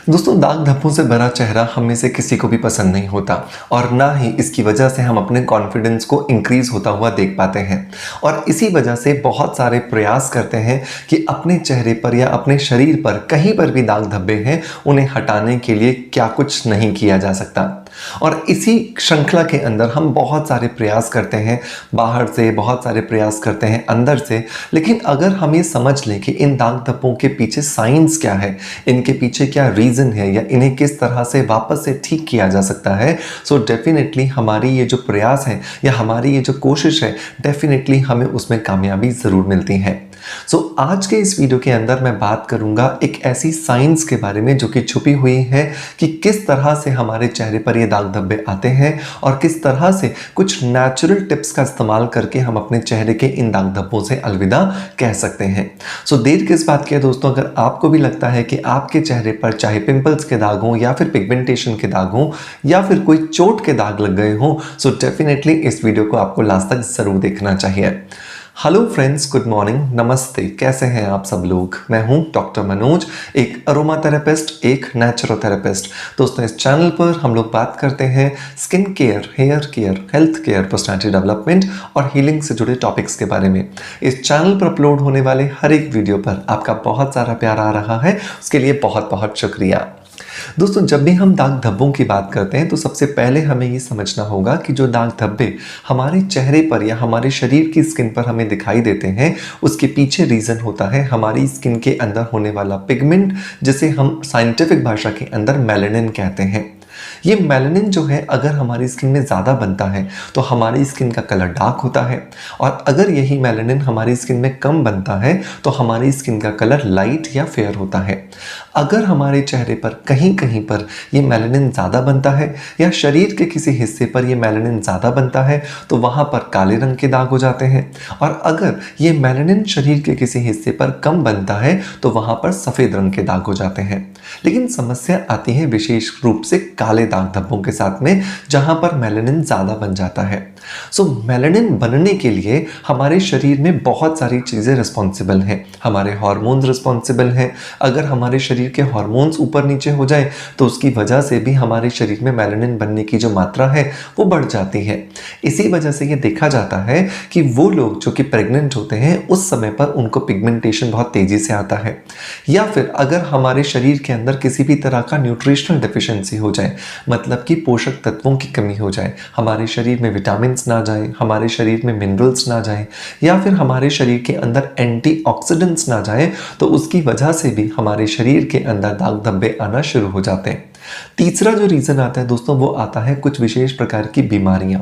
दोस्तों, दाग धब्बों से भरा चेहरा हम में से किसी को भी पसंद नहीं होता और ना ही इसकी वजह से हम अपने कॉन्फिडेंस को इंक्रीज होता हुआ देख पाते हैं। और इसी वजह से बहुत सारे प्रयास करते हैं कि अपने चेहरे पर या अपने शरीर पर कहीं पर भी दाग धब्बे हैं उन्हें हटाने के लिए क्या कुछ नहीं किया जा सकता। और इसी श्रृंखला के अंदर हम बहुत सारे प्रयास करते हैं, बाहर से बहुत सारे प्रयास करते हैं, अंदर से। लेकिन अगर हम ये समझ लें कि इन दाग धब्बों के पीछे साइंस क्या है, इनके पीछे क्या रीज़न है या इन्हें किस तरह से वापस से ठीक किया जा सकता है, सो डेफिनेटली हमारी ये जो प्रयास है या हमारी ये जो कोशिश है, डेफिनेटली हमें उसमें कामयाबी ज़रूर मिलती है। सो आज के इस वीडियो के अंदर मैं बात करूंगा एक ऐसी साइंस के बारे में जो कि छुपी हुई है कि किस तरह से हमारे चेहरे पर ये दाग धब्बे आते हैं और किस तरह से कुछ नेचुरल टिप्स का इस्तेमाल करके हम अपने चेहरे के इन दाग धब्बों से अलविदा कह सकते हैं। सो देर किस बात की है दोस्तों, अगर आपको भी लगता है कि आपके चेहरे पर चाहे पिंपल्स के दाग हों या फिर पिगमेंटेशन के दाग हों या फिर कोई चोट के दाग लग गए हों, सो डेफिनेटली इस वीडियो को आपको लास्ट तक जरूर देखना चाहिए। हेलो फ्रेंड्स, गुड मॉर्निंग, नमस्ते। कैसे हैं आप सब लोग? मैं हूं डॉक्टर मनोज, एक अरोमा थेरेपिस्ट, एक नेचुरोथेरेपिस्ट। दोस्तों, इस चैनल पर हम लोग बात करते हैं skin care, hair care, health care, personality development और हीलिंग से जुड़े टॉपिक्स के बारे में। इस चैनल पर अपलोड होने वाले हर एक वीडियो पर आपका बहुत सारा प्यार आ रहा है, उसके लिए बहुत बहुत शुक्रिया। दोस्तों, जब भी हम दाग धब्बों की बात करते हैं तो सबसे पहले हमें ये समझना होगा कि जो दाग धब्बे हमारे चेहरे पर या हमारे शरीर की स्किन पर हमें दिखाई देते हैं उसके पीछे रीज़न होता है हमारी स्किन के अंदर होने वाला पिगमेंट, जिसे हम साइंटिफिक भाषा के अंदर मेलानिन कहते हैं। ये मेलानिन जो है अगर हमारी स्किन में ज़्यादा बनता है तो हमारी स्किन का कलर डार्क होता है, और अगर यही मेलानिन हमारी स्किन में कम बनता है तो हमारी स्किन का कलर लाइट या फेयर होता है। अगर हमारे चेहरे पर कहीं कहीं पर ये मेलानिन ज़्यादा बनता है या शरीर के किसी हिस्से पर ये मेलानिन ज़्यादा बनता है तो वहाँ पर काले रंग के दाग हो जाते हैं, और अगर ये मेलानिन शरीर के किसी हिस्से पर कम बनता है तो वहाँ पर सफ़ेद रंग के दाग हो जाते हैं। लेकिन समस्या आती है विशेष रूप से काले दाग धब्बों के साथ में, जहां पर मेलानिन ज्यादा बन जाता है। सो मेलानिन बनने के लिए हमारे शरीर में बहुत सारी चीजें रिस्पॉन्सिबल हैं। हमारे हार्मोन्स रिस्पॉन्सिबल हैं। अगर हमारे शरीर के हार्मोन्स ऊपर नीचे हो जाए तो उसकी वजह से भी हमारे शरीर में मेलानिन बनने की जो मात्रा है वो बढ़ जाती है। इसी वजह से ये देखा जाता है कि वो लोग जो कि प्रेग्नेंट होते हैं उस समय पर उनको पिगमेंटेशन बहुत तेजी से आता है, या फिर अगर हमारे शरीर के अंदर किसी भी तरह का न्यूट्रिशनल डेफिशिएंसी हो जाए, मतलब कि पोषक तत्वों की कमी हो जाए, हमारे शरीर में विटामिन ना जाए, हमारे शरीर में मिनरल्स ना जाए, या फिर हमारे शरीर के अंदर एंटीऑक्सीडेंट्स ना जाए, तो उसकी वजह से भी हमारे शरीर के अंदर दाग धब्बे आना शुरू हो जाते हैं। तीसरा जो रीज़न आता है दोस्तों, वो आता है कुछ विशेष प्रकार की बीमारियां,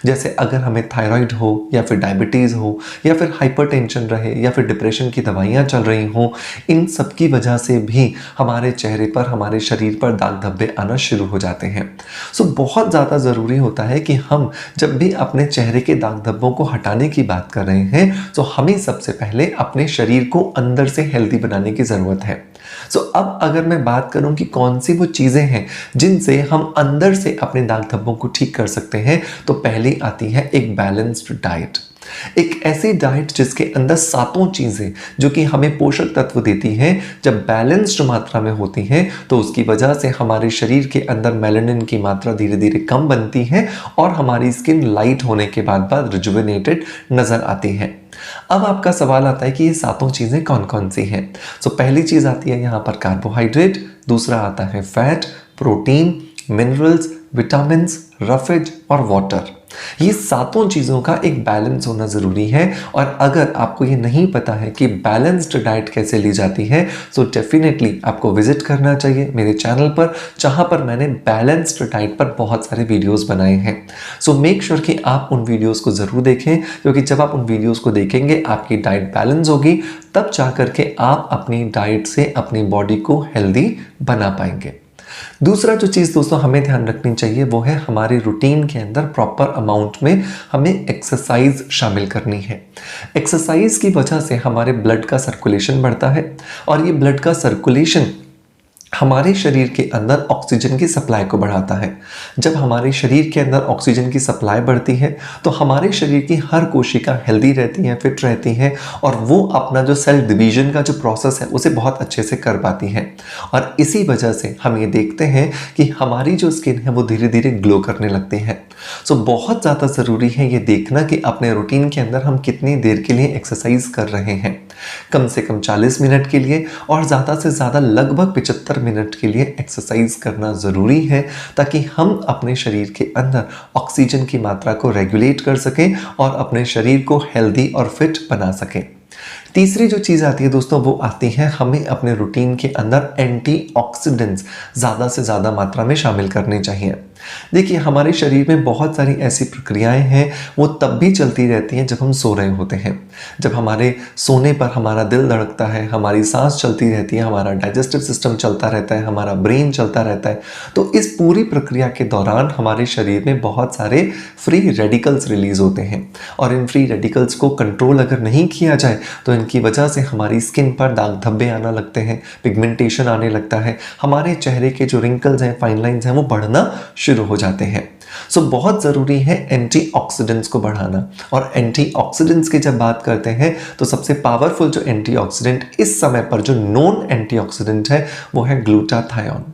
जैसे अगर हमें थायराइड हो या फिर डायबिटीज़ हो या फिर हाइपरटेंशन रहे या फिर डिप्रेशन की दवाइयां चल रही हों, इन सब की वजह से भी हमारे चेहरे पर, हमारे शरीर पर दाग धब्बे आना शुरू हो जाते हैं। सो बहुत ज़्यादा ज़रूरी होता है कि हम जब भी अपने चेहरे के दाग धब्बों को हटाने की बात कर रहे हैं तो हमें सबसे पहले अपने शरीर को अंदर से हेल्दी बनाने की ज़रूरत है। सो अब अगर मैं बात करूं कि कौन सी वो चीज़ें हैं जिनसे हम अंदर से अपने दाग धब्बों को ठीक कर सकते हैं, तो पहली आती है एक बैलेंस्ड डाइट। एक ऐसी डाइट जिसके अंदर सातों चीज़ें जो कि हमें पोषक तत्व देती हैं, जब बैलेंस्ड मात्रा में होती हैं तो उसकी वजह से हमारे शरीर के अंदर मेलानिन की मात्रा धीरे धीरे कम बनती है और हमारी स्किन लाइट होने के बाद रिजुवेनेटेड नज़र आती है। अब आपका सवाल आता है कि ये सातों चीज़ें कौन कौन सी हैं। सो पहली चीज़ आती है यहाँ पर कार्बोहाइड्रेट, दूसरा आता है fat, protein, minerals, vitamins, roughage और वाटर। ये सातों चीज़ों का एक बैलेंस होना ज़रूरी है, और अगर आपको ये नहीं पता है कि बैलेंस्ड डाइट कैसे ली जाती है, सो डेफिनेटली आपको विजिट करना चाहिए मेरे चैनल पर, जहाँ पर मैंने बैलेंस्ड डाइट पर बहुत सारे वीडियोस बनाए हैं। सो मेक श्योर कि आप उन वीडियोस को ज़रूर देखें, क्योंकि जब आप उन वीडियोस को देखेंगे आपकी डाइट बैलेंस होगी, तब जा कर के आप अपनी डाइट से अपनी बॉडी को हेल्दी बना पाएंगे। दूसरा जो चीज़ दोस्तों हमें ध्यान रखनी चाहिए वो है हमारे रूटीन के अंदर प्रॉपर अमाउंट में हमें एक्सरसाइज शामिल करनी है। एक्सरसाइज की वजह से हमारे ब्लड का सर्कुलेशन बढ़ता है, और ये ब्लड का सर्कुलेशन हमारे शरीर के अंदर ऑक्सीजन की सप्लाई को बढ़ाता है। जब हमारे शरीर के अंदर ऑक्सीजन की सप्लाई बढ़ती है तो हमारे शरीर की हर कोशिका हेल्दी रहती है, फिट रहती है और वो अपना जो सेल डिवीजन का जो प्रोसेस है उसे बहुत अच्छे से कर पाती है। और इसी वजह से हम ये देखते हैं कि हमारी जो स्किन है वो धीरे धीरे ग्लो करने लगती है। सो बहुत ज़्यादा ज़रूरी है ये देखना कि अपने रूटीन के अंदर हम कितनी देर के लिए एक्सरसाइज कर रहे हैं। कम से कम 40 मिनट के लिए और ज़्यादा से ज़्यादा लगभग 75 मिनट के लिए एक्सरसाइज करना ज़रूरी है, ताकि हम अपने शरीर के अंदर ऑक्सीजन की मात्रा को रेगुलेट कर सकें और अपने शरीर को हेल्दी और फिट बना सकें। तीसरी जो चीज़ आती है दोस्तों वो आती है हमें अपने रूटीन के अंदर एंटीऑक्सीडेंट्स ज़्यादा से ज़्यादा मात्रा में शामिल करने चाहिए। देखिए, हमारे शरीर में बहुत सारी ऐसी प्रक्रियाएं हैं वो तब भी चलती रहती हैं जब हम सो रहे होते हैं। जब हमारे सोने पर हमारा दिल धड़कता है, हमारी सांस चलती रहती है, हमारा डाइजेस्टिव सिस्टम चलता रहता है, हमारा ब्रेन चलता रहता है। तो इस पूरी प्रक्रिया के दौरान हमारे शरीर में बहुत सारे फ्री रेडिकल्स रिलीज होते हैं और इन फ्री रेडिकल्स को कंट्रोल अगर नहीं किया जाए तो इनकी वजह से हमारी स्किन पर दाग धब्बे आना लगते हैं, पिगमेंटेशन आने लगता है, हमारे चेहरे के जो रिंकल्स हैं, फाइन लाइंस हैं वो बढ़ना शुरू हो जाते हैं। सो बहुत ज़रूरी है एंटीऑक्सीडेंट्स को बढ़ाना। और एंटीऑक्सीडेंट्स की जब बात करते हैं तो सबसे पावरफुल जो एंटीऑक्सीडेंट इस समय पर जो नोन एंटीऑक्सीडेंट है वो है ग्लूटाथायोन।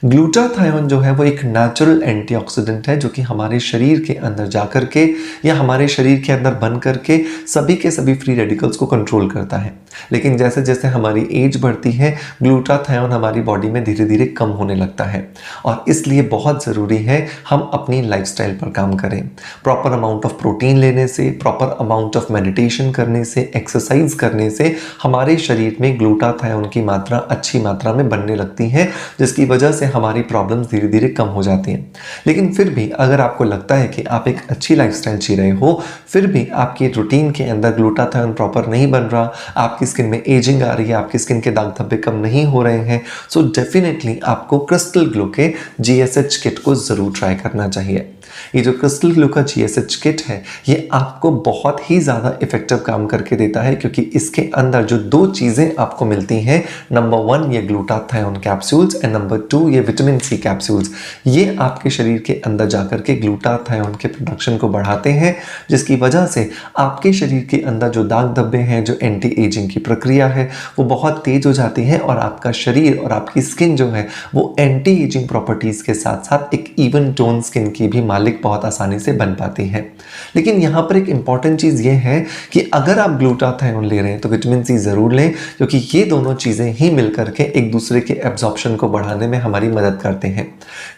ग्लूटाथायोन जो है वो एक नेचुरल एंटीऑक्सीडेंट है जो कि हमारे शरीर के अंदर जाकर के या हमारे शरीर के अंदर बन करके सभी के सभी फ्री रेडिकल्स को कंट्रोल करता है। लेकिन जैसे जैसे हमारी एज बढ़ती है ग्लूटाथायोन हमारी बॉडी में धीरे धीरे कम होने लगता है और इसलिए बहुत ज़रूरी है हम अपनी लाइफस्टाइल पर काम करें। प्रॉपर अमाउंट ऑफ प्रोटीन लेने से, प्रॉपर अमाउंट ऑफ मेडिटेशन करने से, एक्सरसाइज करने से हमारे शरीर में ग्लूटाथायोन की मात्रा अच्छी मात्रा में बनने लगती है, जिसकी वजह से हमारी प्रॉब्लम्स धीरे धीरे कम हो जाती हैं। लेकिन फिर भी अगर आपको लगता है कि आप एक अच्छी लाइफस्टाइल जी रहे हो, फिर भी आपकी रूटीन के अंदर ग्लूटाथायोन प्रॉपर नहीं बन रहा, आपकी स्किन में एजिंग आ रही है, आपकी स्किन के दाग धब्बे कम नहीं हो रहे हैं, सो डेफिनेटली आपको क्रिस्टल ग्लो के GSH किट को ज़रूर ट्राई करना चाहिए। ये जो क्रिस्टल ग्लो का GSH किट है ये आपको बहुत ही ज़्यादा इफेक्टिव काम करके देता है, क्योंकि इसके अंदर जो दो चीज़ें आपको मिलती हैं, नंबर 1 ये ग्लूटाथायोन कैप्सूल्स एंड नंबर 2 ये विटामिन C कैप्सूल्स, ये आपके शरीर के अंदर जाकर के ग्लूटाथायोन के प्रोडक्शन को बढ़ाते हैं, जिसकी वजह से आपके शरीर के अंदर जो दाग धब्बे हैं, जो एंटी एजिंग की प्रक्रिया है वो बहुत तेज हो जाती है और आपका शरीर और आपकी स्किन जो है वो एंटी एजिंग प्रॉपर्टीज़ के साथ साथ एक इवन टोन स्किन की भी मालिक बहुत आसानी से बन पाती है। लेकिन यहाँ पर एक इंपॉर्टेंट चीज़ ये है कि अगर आप ग्लूटाथायोन ले रहे हैं तो विटामिन C ज़रूर लें, क्योंकि ये दोनों चीज़ें ही मिलकर के एक दूसरे के एब्जॉर्प्शन को बढ़ाने में हमारी मदद करते हैं।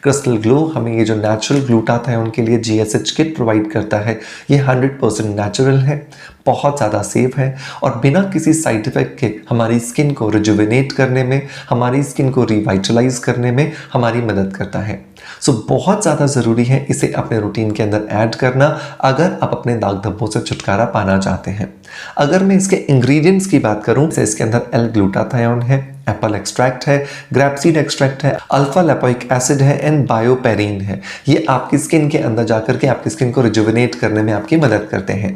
क्रिस्टल ग्लो हमें ये जो नेचुरल ग्लूटाथायोन के लिए GSH किट प्रोवाइड करता है ये 100% नेचुरल है, बहुत ज़्यादा सेफ है और बिना किसी साइड इफेक्ट के हमारी स्किन को रिजुविनेट करने में, हमारी स्किन को रिवाइटलाइज करने में हमारी मदद करता है। सो बहुत ज़्यादा ज़रूरी है इसे अपने रूटीन के अंदर ऐड करना अगर आप अपने दाग धब्बों से छुटकारा पाना चाहते हैं। अगर मैं इसके इंग्रेडिएंट्स की बात करूं तो इसके अंदर L-ग्लूटाथायोन है, एप्पल एक्सट्रैक्ट है, ग्रेपसीड एक्सट्रैक्ट है, अल्फा लैपोइक एसिड है एंड बायोपेरिन है। ये आपकी स्किन के अंदर जाकर के आपकी स्किन को रिजुविनेट करने में आपकी मदद करते हैं।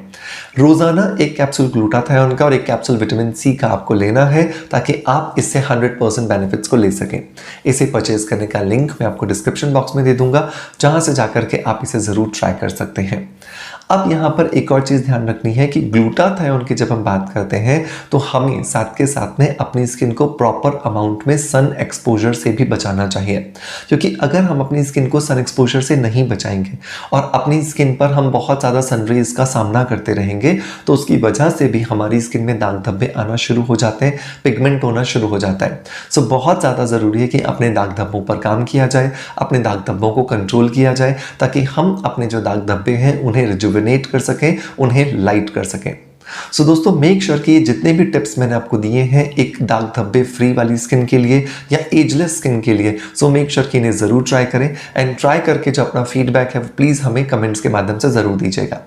रोजाना एक कैप्सूल ग्लूटाथायोन का और एक कैप्सूल विटामिन C का आपको लेना है ताकि आप इससे 100% बेनिफिट्स को ले सकें। इसे परचेज करने का लिंक मैं आपको डिस्क्रिप्शन बॉक्स में दे दूंगा, जहां से जाकर के आप इसे ज़रूर ट्राई कर सकते हैं। अब यहाँ पर एक और चीज़ ध्यान रखनी है कि ग्लूटाथायोन की जब हम बात करते हैं तो हमें साथ के साथ में अपनी स्किन को प्रॉपर अमाउंट में सन एक्सपोजर से भी बचाना चाहिए, क्योंकि अगर हम अपनी स्किन को सन एक्सपोजर से नहीं बचाएंगे और अपनी स्किन पर हम बहुत ज़्यादा सनरेज का सामना करते रहेंगे तो उसकी वजह से भी हमारी स्किन में दाग धब्बे आना शुरू हो जाते हैं, पिगमेंट होना शुरू हो जाता है। सो बहुत ज़्यादा ज़रूरी है कि अपने दाग धब्बों पर काम किया जाए, अपने दाग धब्बों को कंट्रोल किया जाए, ताकि हम अपने जो दाग धब्बे हैं उन्हें रिजुविनेट कर सकें, उन्हें लाइट कर सकें। सो दोस्तों मेक श्योर कि ये जितने भी टिप्स मैंने आपको दिए हैं एक दाग धब्बे फ्री वाली स्किन के लिए या एजलेस स्किन के लिए, सो मेक श्योर कि इन्हें ज़रूर ट्राई करें एंड ट्राई करके जो अपना फीडबैक है प्लीज़ हमें कमेंट्स के माध्यम से ज़रूर दीजिएगा।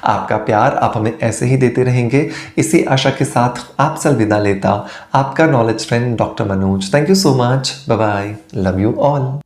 आपका प्यार आप हमें ऐसे ही देते रहेंगे, इसी आशा के साथ आपसे अलविदा लेता आपका knowledge friend doctor Manoj. Thank you so much, bye bye, love you all.